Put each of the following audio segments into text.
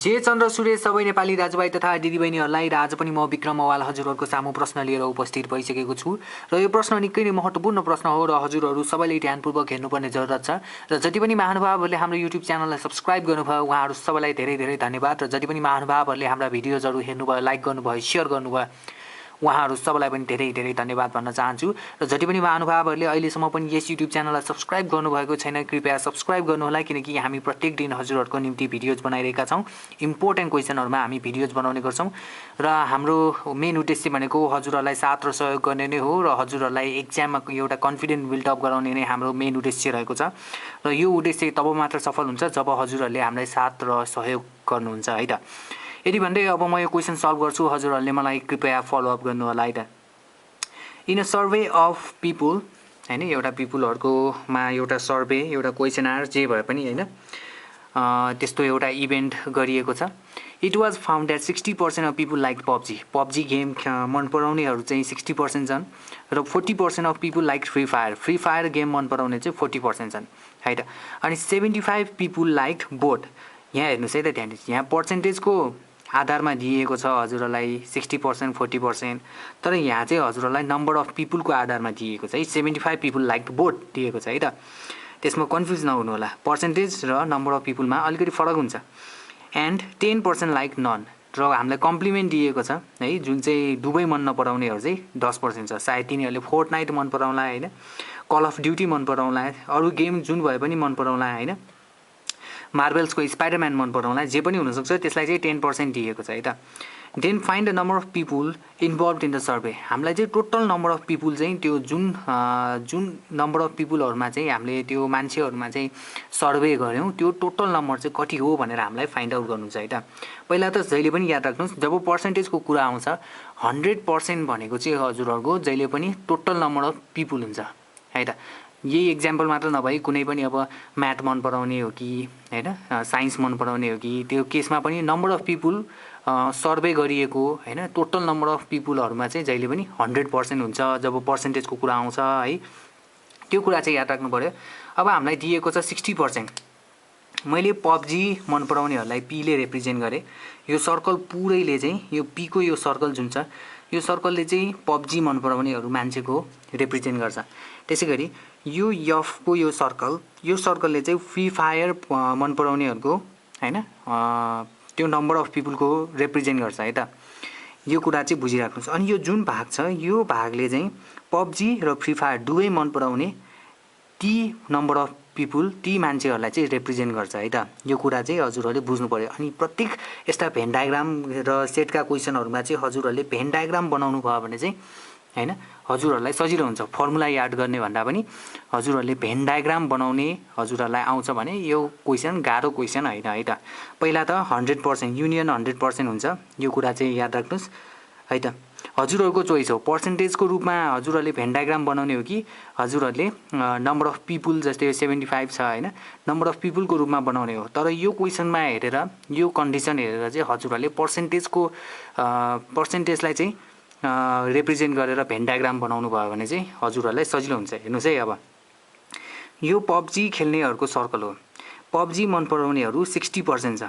जे चन्द्र सूर्य सबै नेपाली दाजुभाइ तथा दिदीबहिनीहरूलाई र आज पनि म विक्रम मवाल हजुरहरूको सामु प्रश्न लिएर उपस्थित भइसकेको छु र यो प्रश्न निकै नै महत्त्वपूर्ण प्रश्न हो र हजुरहरू सबैले ध्यानपूर्वक हेर्नुपर्ने जरुरत छ र जति पनि महानुभावहरूले हाम्रो युट्युब च्यानललाई सब्स्क्राइब गर्नुभयो उहाँहरू सबैलाई धेरै धेरै धन्यवाद र जति पनि महानुभावहरूले हाम्रा भिडियोजहरू हेर्नुभयो लाइक गर्नुभयो सेयर गर्नुभयो उहाँहरू सबैलाई पनि धेरै धेरै धन्यवाद भन्न चाहन्छु र जति पनि महानुभावहरूले अहिलेसम्म पनि यस युट्युब च्यानललाई सब्स्क्राइब गर्नुभएको छैन कृपया सब्स्क्राइब गर्नुहोला किनकि हामी प्रत्येक दिन हजुरहरूको निम्ति भिडियोज बनाइरहेका छौँ इम्पोर्टेन्ट क्वेसनहरूमा हामी भिडियोज बनाउने गर्छौँ र हाम्रो मेन उद्देश्य भनेको हजुरहरूलाई साथ र सहयोग गर्ने नै हो र हजुरहरूलाई एक्जाममा एउटा कन्फिडेन्ट बिल्डअप गराउने नै हाम्रो मेन उद्देश्य रहेको छ र यो उद्देश्य तब मात्र सफल हुन्छ जब हजुरहरूले हामीलाई साथ र सहयोग गर्नुहुन्छ है त यदि भन्दै अब म यो क्वेसन सल्भ गर्छु हजुरहरूले मलाई कृपया फलोअप गर्नु होला है त in a survey of people हैन एउटा पिपुलहरुकोमा एउटा सर्वे एउटा क्वेसनर जे भए पनि हैन त्यस्तो एउटा इभेन्ट गरिएको छ it was found that 60% of people like PUBG game मन पराउनेहरु चाहिँ 60% छन् र 40% of people like free fire game मन पराउने चाहिँ 40% छन् है त अनि 75 पिपुल लाइक बोट यहाँ हेर्नुस् है त ध्यान दिनुस् यहाँ पर्सेन्टेजको आधारमा दिएको छ हजुरलाई 60% 40% तर यहाँ चाहिँ हजुरलाई नम्बर अफ पिपुलको आधारमा दिएको छ है 75 पिपुल लाइक बोट दिएको छ है त त्यसमा कन्फ्युज नहुनु होला पर्सेन्टेज र नम्बर अफ पिपुलमा अलिकति फरक हुन्छ एन्ड 10% लाइक नन र हामीलाई कम्प्लिमेन्ट दिएको छ है जुन चाहिँ दुबै मन नपराउनेहरु चाहिँ 10% छ सायद तिनीहरुले फोर्टनाइट मन पराउला हैन कल अफ ड्युटी मन पराउला अरु गेम जुन भए पनि मन पराउला हैन मार्बल्सको स्पाइडरम्यान मन पराउला जे पनि हुन सक्छ त्यसलाई चाहिँ 10% दिएको छ है त then find the number of people involved in the survey हामीलाई चाहिँ टोटल नम्बर अफ पिपुल चाहिँ त्यो जुन नम्बर अफ पिपुलहरुमा चाहिँ हामीले त्यो मान्छेहरुमा चाहिँ सर्वे गर्यौं त्यो टोटल नम्बर चाहिँ कति हो भनेर हामीलाई फाइन्ड आउट गर्नु छ है त पहिला त जहिले पनि याद राख्नुस् जब पर्सेन्टेजको कुरा आउँछ 100% भनेको चाहिँ हजुरहरुको जहिले पनि टोटल नम्बर अफ पिपुल हुन्छ है त यही एक्जाम्पल मात्र नभई कुनै पनि अब म्याथ मन पराउने हो कि हैन साइन्स मन पराउने हो कि त्यो केसमा पनि नम्बर अफ पिपुल सर्वे गरिएको हैन टोटल नम्बर अफ पिपुलहरुमा चाहिँ जहिले पनि 100% हुन्छ जब पर्सेन्टेजको कुरा आउँछ है त्यो कुरा चाहिँ याद राख्नु पर्यो अब हामीलाई दिएको छ 60% मैले पबजी मन पराउनेहरुलाई पी ले रिप्रेजेन्ट गरे यो सर्कल पुरैले चाहिँ यो पी को यो सर्कल जुन छ यो सर्कलले चाहिँ पबजी मन पराउनेहरु मान्छेको रिप्रेजेन्ट गर्छ त्यसैगरी यो एफ को यो सर्कलले चाहिँ फ्री फायर मन पराउनेहरुको हैन त्यो नम्बर अफ पिपुल को रिप्रेजेन्ट गर्छ है त यो कुरा चाहिँ बुझिराख्नुस् अनि यो जुन भाग छ यो भागले चाहिँ पबजी र फ्री फायर दुवै मन पराउने ती नम्बर अफ पिपुल ती मान्छेहरुलाई चाहिँ रिप्रेजेन्ट गर्छ है त यो कुरा चाहिँ हजुरहरुले बुझ्नु पर्यो अनि प्रत्येक यस्ता भेन डायग्राम र सेटका क्वेशनहरुमा चाहिँ हजुरहरुले भेन डायग्राम बनाउनु भयो भने चाहिँ हैन हजुरहरुलाई सजिलो हुन्छ फर्मुला याद गर्ने भन्दा पनि हजुरहरुले भेन डायग्राम बनाउने हजुरहरुलाई आउँछ भने यो क्वेशन गाह्रो क्वेशन हैन है त पहिला त 100% युनियन 100% हुन्छ यो कुरा चाहिँ याद राख्नुस् है त हजुरहरुको चोइस हो पर्सेन्टेजको रूपमा हजुरहरुले भेन डायग्राम बनाउने हो कि हजुरहरुले नम्बर अफ पिपुल जस्तै 75 छ हैन नम्बर अफ पिपुलको रूपमा बनाउने हो तर यो क्वेशनमा हेरेर यो कन्डिसन हेरेर चाहिँ हजुरहरुले पर्सेन्टेजलाई चाहिँ रिप्रेजेन्ट गरेर भेन डायग्राम बनाउनु भयो भने चाहिँ हजुरहरुलाई सजिलो हुन्छ हेर्नुस् है अब यो पबजी खेल्नेहरुको सर्कल हो पबजी मन पराउनेहरु 60% छ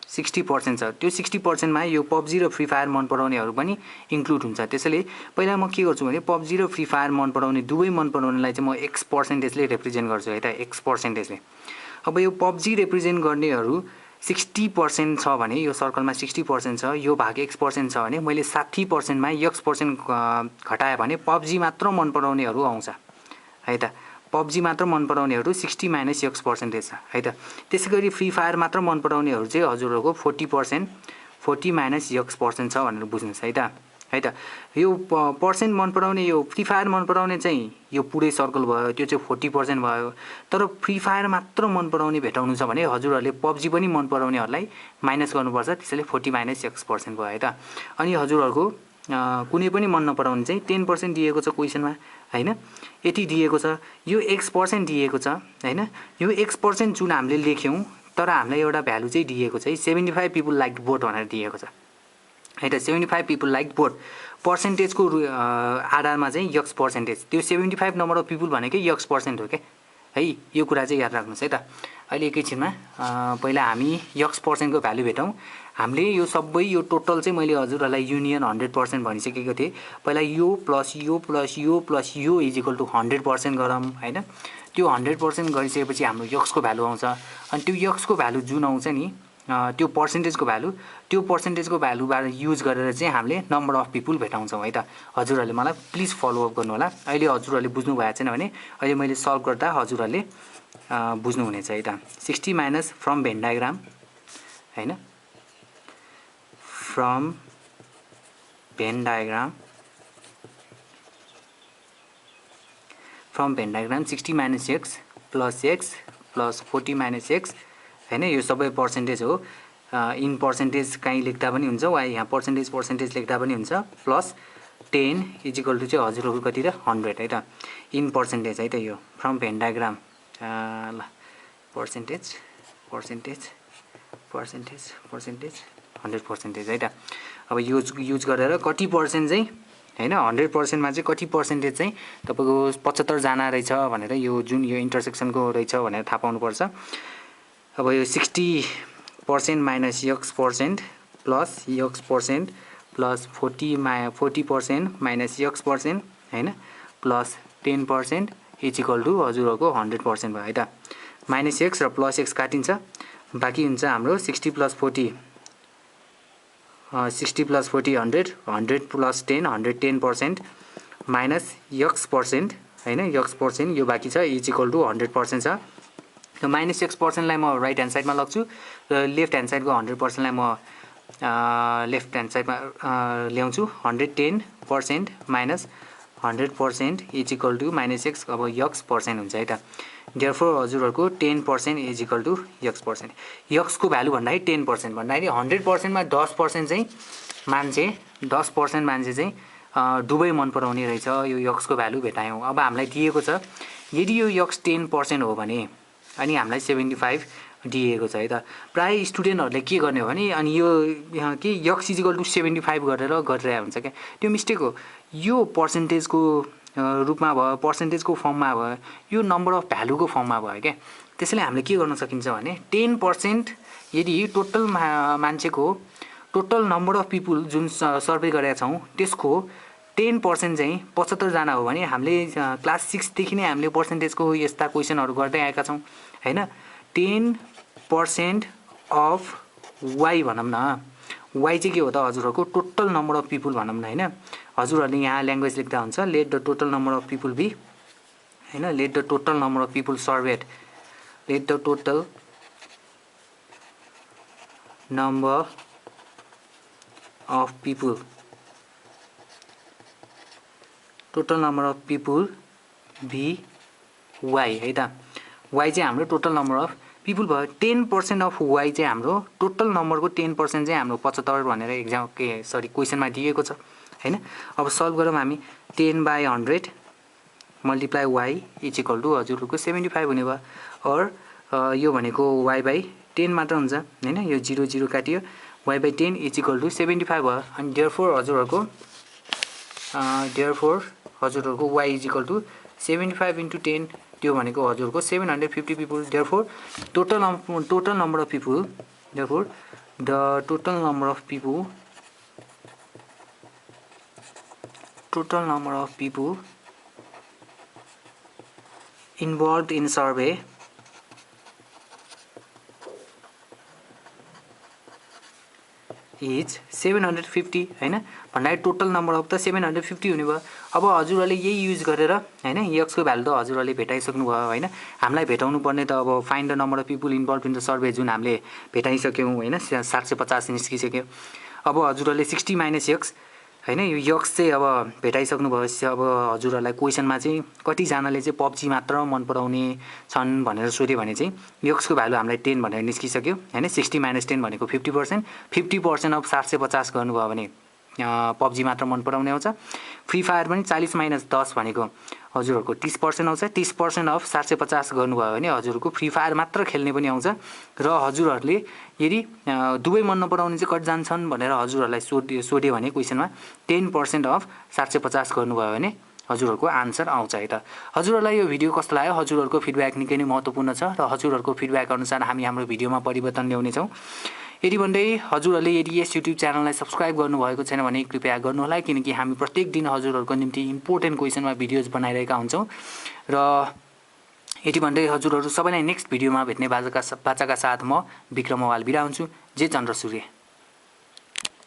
60% छ त्यो 60% मा यो पबजी र फ्री फायर मन पराउनेहरु पनि इन्क्लुड हुन्छ त्यसैले पहिला म के गर्छु भने पबजी र फ्री फायर मन पराउने दुवै मन पराउनेलाई चाहिँ म x% ले रिप्रेजेन्ट गर्छु है त x% ले अब यो पबजी रिप्रेजेन्ट गर्नेहरु 60% छ भने यो सर्कलमा 60% छ यो भाग x% छ भने मैले 60% मा x% घटाए भने पबजी मात्र मन पराउनेहरु आउँछ है त पबजी मात्र मन पराउनेहरु 60 - x% छ है त त्यसैगरी फ्री फायर मात्र मन पराउनेहरु चाहिँ हजुरहरुको 40% 40 - x% छ भनेर बुझ्नुस् है त यो पर्सेन्ट मन पराउने यो फ्री फायर मन पराउने चाहिँ यो पुरै सर्कल भयो त्यो चाहिँ 40% भयो तर फ्री फायर मात्र मन पराउने भेटाउनु छ भने हजुरहरुले पबजी पनि मन पराउनेहरुलाई माइनस गर्नुपर्छ त्यसैले 40 - x% भयो है त अनि हजुरहरुको कुनै पनि मन नपराउने चाहिँ 10% दिएको छ क्वेशनमा हैन यति दिएको छ यो x% दिएको छ हैन यो x% जुन हामीले लेख्यौं तर हामीलाई एउटा भ्यालु चाहिँ दिएको छ 75 पिपुल लाइक बोट भनेर दिएको छ है त 75 पिपुल लाइक बोट पर्सेन्टेजको आधारमा चाहिँ x% त्यो 75 नम्बर अफ पिपुल भनेकै x% हो के है यो कुरा चाहिँ याद राख्नुस् है त अहिले एकैछिनमा पहिला हामी यक्स पर्सेन्टको भ्यालु भेटौँ। हामीले यो सबै यो टोटल चाहिँ मैले हजुरहरूलाई युनियन 100% भनिसकेको थिएँ। पहिला यो प्लस यो प्लस यो प्लस यो इज इक्वल टु 100% गरौँ हैन। त्यो 100% गरिसकेपछि हाम्रो यक्सको भ्यालु आउँछ। अनि त्यो यक्सको भ्यालु जुन आउँछ नि त्यो पर्सेन्टेजको भ्यालु, त्यो पर्सेन्टेजको भ्यालुबाट युज गरेर चाहिँ हामीले नम्बर अफ पिपुल भेटाउँछौँ है त। हजुरहरूले मलाई प्लिज फलोअप गर्नु होला। अहिले हजुरहरूले बुझ्नु भएको छैन भने अहिले मैले सल्भ गर्दा हजुरहरूले बुझ्नुहुनेछ है त। 60 माइनस फ्रम भेन डायग्राम हैन, from van diagram, from van diagram 60 minus x plus 40 minus x हैन। यो सबै पर्सेन्टेज हो। इन पर्सेन्टेज कहीँ लेख्दा पनि हुन्छ वा यहाँ पर्सेन्टेज लेख्दा पनि हुन्छ। प्लस 10 इज इक्वल टु चाहिँ हजुरहरूको कति त 100 है त। इन पर्सेन्टेज है त यो फ्रम भेन डायग्राम ल पर्सेन्टेज 100% है त। अब युज गरेर कति पर्सेन्ट चाहिँ हैन 100%मा चाहिँ कति पर्सेन्टेज चाहिँ तपाईको 75 जना रहेछ भनेर यो जुन यो इन्टरसेक्सनको रहेछ भनेर थाहा पाउनुपर्छ। अब यो 60% minus x percent plus 40% minus x percent हैन प्लस 10% इज इक्वल टु हजुरहरूको 100% भयो है त। माइनस एक्स र प्लस एक्स काटिन्छ, बाँकी हुन्छ हाम्रो 60 plus 40 100 plus 10 110% minus x percent हैन, यक्स पर्सेन्ट यो बाँकी छ इज इक्वल टु 100% छ। यो माइनस एक्स पर्सेन्टलाई म राइट ह्यान्ड साइडमा लग्छु र लेफ्ट ह्यान्ड साइडको 100%लाई म लेफ्ट ह्यान्ड साइडमा ल्याउँछु। 110% minus 100% is equal to minus X अब यक्स पर्सेन्ट हुन्छ है त। देयरफोर हजुरहरूको 10% is equal to X percent. यक्सको भ्यालु भन्दाखेरि 10% भन्दाखेरि 100%मा 10% चाहिँ मान्छे 10% मान्छे चाहिँ डुबै मन पराउने रहेछ। यो यक्सको भ्यालु भेटायौँ। अब हामीलाई दिएको छ यदि यो यक्स 10% हो भने अनि हामीलाई 75 दिएको छ है त। प्राय स्टुडेन्टहरूले के गर्ने हो भने अनि यो के यक्स इज इक्वल टु 75 गरेर गरिरहेको हुन्छ क्या, त्यो मिस्टेक हो। यो पर्सेन्टेजको रूपमा भयो, पर्सेन्टेजको फर्ममा भयो, यो नम्बर अफ भ्यालुको फर्ममा भयो क्या। त्यसैले हामीले के गर्न सकिन्छ भने 10% यदि टोटल मान्छेको टोटल नम्बर अफ पिपुल जुन सर्वे गरेका छौँ त्यसको 10% चाहिँ 75 जना हो भने हामीले क्लास 6 देखि नै हामीले पर्सेन्टेजको यस्ता क्वेसनहरू गर्दै आएका छौँ हैन। 10% अफ वाइ भनौँ न, वाइ चाहिँ के हो त हजुरहरूको टोटल नम्बर अफ पिपुल भनौँ न हैन। हजुरहरूले यहाँ ल्याङ्ग्वेज लेख्दा हुन्छ let the total number of people be हैन, let the total number of people surveyed, let the total number of people, total number of people be Y है त। वाइ चाहिँ हाम्रो टोटल नम्बर अफ पिपुल भयो। 10% of why चाहिँ हाम्रो total नम्बरको 10% चाहिँ हाम्रो 75 भनेर एक्जाम क्वेसनमा दिएको छ हैन। अब सल्भ गरौँ हामी। 10/100 multiply y is equal to हजुरहरूको 75 हुने भयो। और यो भनेको y/10 मात्र हुन्छ हैन, यो 0 0 काटियो, y/10 इज इक्वल टु 75 भयो। अनि देयरफोर हजुरहरूको y इज इक्वल टु 75 × 10 त्यो भनेको हजुरको 750 people. Therefore total number of people, therefore the total number of people involved in survey is 750 हैन भन्दाखेरि टोटल नम्बर अफ त 750 हुने भयो। अब हजुरहरूले यही युज गरेर हैन यक्सको भ्यालु त हजुरहरूले भेटाइसक्नु भयो हैन। हामीलाई भेटाउनु पर्ने त अब find the number of people involve in the survey जुन हामीले भेटाइसक्यौँ हैन, 750 निस्किसक्यो। अब हजुरहरूले 60 माइनस यक्स हैन, यो यक्स चाहिँ अब भेटाइसक्नु भएपछि अब हजुरहरूलाई क्वेसनमा चाहिँ कतिजनाले चाहिँ पब्जी मात्र मन पराउने छन् भनेर सोध्यो भने चाहिँ यक्सको भ्यालु हामीलाई 10 भनेर निस्किसक्यो हैन। 60 माइनस 10 भनेको 50%, 50% अफ 750 गर्नुभयो भने पब्जी मात्र मन पराउने आउँछ। फ्री फायर पनि 40 माइनस 10 भनेको हजुरहरूको 30% आउँछ। 30% अफ 750 गर्नुभयो भने हजुरहरूको फ्री फायर मात्र खेल्ने पनि आउँछ। र हजुरहरूले यदि दुवै मन नपराउने चाहिँ कति जान्छन् भनेर हजुरहरूलाई सोध्यो भने क्वेसनमा 10% अफ 750 गर्नुभयो भने हजुरहरूको आन्सर आउँछ है त। हजुरहरूलाई यो भिडियो कस्तो लाग्यो? हजुरहरूको फिडब्याक निकै नै महत्त्वपूर्ण छ र हजुरहरूको फिडब्याक अनुसार हामी हाम्रो भिडियोमा परिवर्तन ल्याउनेछौँ। यदि भन्दै हजुरहरूले यदि यस युट्युब च्यानललाई सब्सक्राइब गर्नुभएको छैन भने कृपया गर्नुहोला, किनकि हामी प्रत्येक दिन हजुरहरूको निम्ति इम्पोर्टेन्ट क्वेसनमा भिडियोज बनाइरहेका हुन्छौँ। र यति भन्दै हजुरहरू सबैलाई नेक्स्ट भिडियोमा भेट्ने बाचाका साथ म विक्रम अवाल बिदा हुन्छु। जय चन्द्र सूर्य।